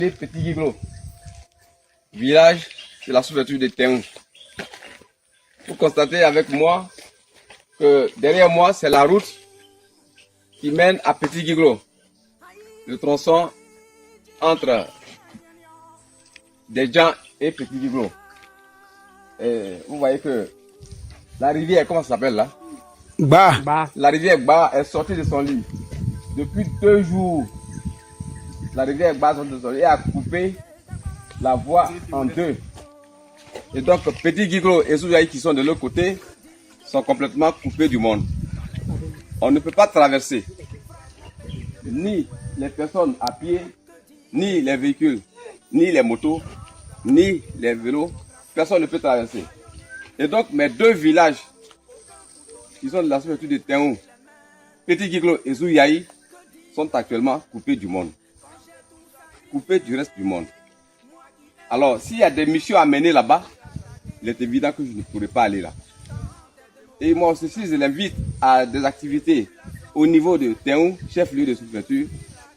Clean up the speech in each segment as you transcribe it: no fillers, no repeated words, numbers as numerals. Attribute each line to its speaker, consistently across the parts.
Speaker 1: Les petits Guiglo, village de la sous-préfecture de Théon. Vous constatez avec moi que derrière moi, c'est la route qui mène à Petit Guiglo, le tronçon entre Desjans et Petit Guiglo. Et vous voyez que la rivière, comment ça s'appelle là?
Speaker 2: Bah.
Speaker 1: La rivière Gba est sortie de son lit. Depuis 2 jours, la rivière Gba est sortie de son lit et a coupé la voie en 2. Et donc, Petit Guiglo et Souyaï qui sont de l'autre côté sont complètement coupés du monde. On ne peut pas traverser ni les personnes à pied, ni les véhicules, ni les motos, ni les vélos. Personne ne peut traverser. Et donc, mes 2 villages qui sont de la sous-préfecture de Théon, Petit Guiglo et Souyaï, sont actuellement coupés du monde. Coupés du reste du monde. Alors, s'il y a des missions à mener là-bas, il est évident que je ne pourrai pas aller là. Et moi aussi, si je l'invite à des activités au niveau de Théon, chef-lieu de sous-préfecture,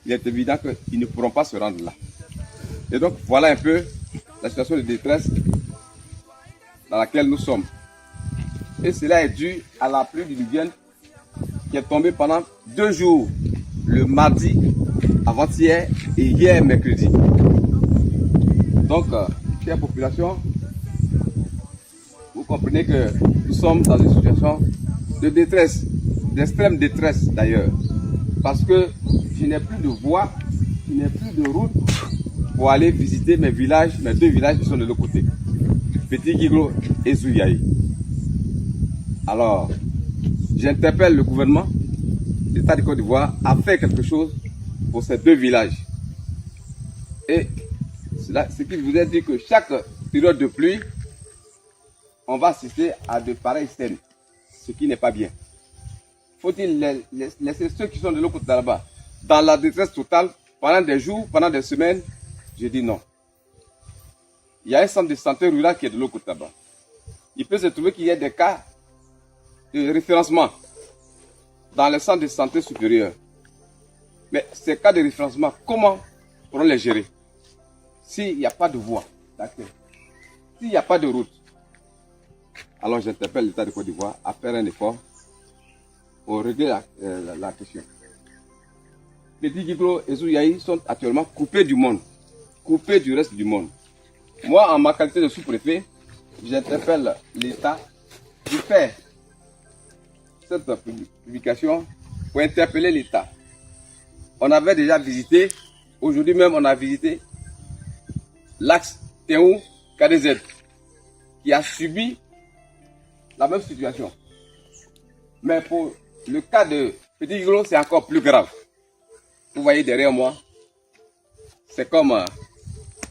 Speaker 1: il est évident qu'ils ne pourront pas se rendre là. Et donc, voilà un peu la situation de détresse dans laquelle nous sommes. Et cela est dû à la pluie diluvienne qui est tombée pendant 2 jours, le mardi, avant-hier et hier mercredi. Donc, chère population, vous comprenez que nous sommes dans une situation de détresse, d'extrême détresse d'ailleurs, parce que je n'ai plus de voie, je n'ai plus de route pour aller visiter mes villages, mes 2 villages qui sont de l'autre côté, Petit Guiglo et Souyaï. Alors, j'interpelle le gouvernement, l'État de Côte d'Ivoire, à faire quelque chose pour ces 2 villages. Et ce qui vous a dit que chaque période de pluie, on va assister à de pareilles scènes, ce qui n'est pas bien. Faut-il laisser ceux qui sont de l'autre côté là-bas dans la détresse totale pendant des jours, pendant des semaines? Je dis non. Il y a un centre de santé rural qui est de l'autre côté là-bas. Il peut se trouver qu'il y ait des cas de référencement dans les centres de santé supérieurs. Mais ces cas de référencement, comment pourront les gérer s'il n'y a pas de voie d'accès, s'il n'y a pas de route? Alors j'interpelle l'État de Côte d'Ivoire à faire un effort pour régler la question. Petit Guiglo et Souyaï sont actuellement coupés du monde, coupés du reste du monde. Moi, en ma qualité de sous-préfet, j'interpelle l'État de faire cette publication pour interpeller l'État. On avait déjà visité, aujourd'hui même on a visité l'axe Théon-KDZ qui a subi la même situation. Mais pour le cas de Petit Guiglo, c'est encore plus grave. Vous voyez derrière moi, c'est comme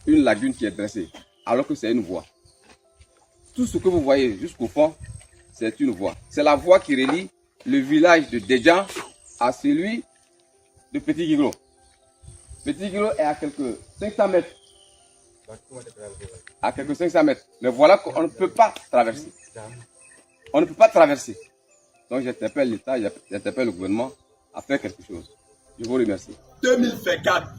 Speaker 1: une lagune qui est dressée, alors que c'est une voie. Tout ce que vous voyez jusqu'au fond, c'est une voie. C'est la voie qui relie le village de Desjans à celui de Petit Guiglo. Petit Guiglo est à quelques 500 mètres. À quelques 500 mètres. Mais voilà qu'on ne peut pas traverser. On ne peut pas traverser. Donc j'interpelle l'État, j'interpelle le gouvernement à faire quelque chose. Je vous remercie.
Speaker 3: 2024.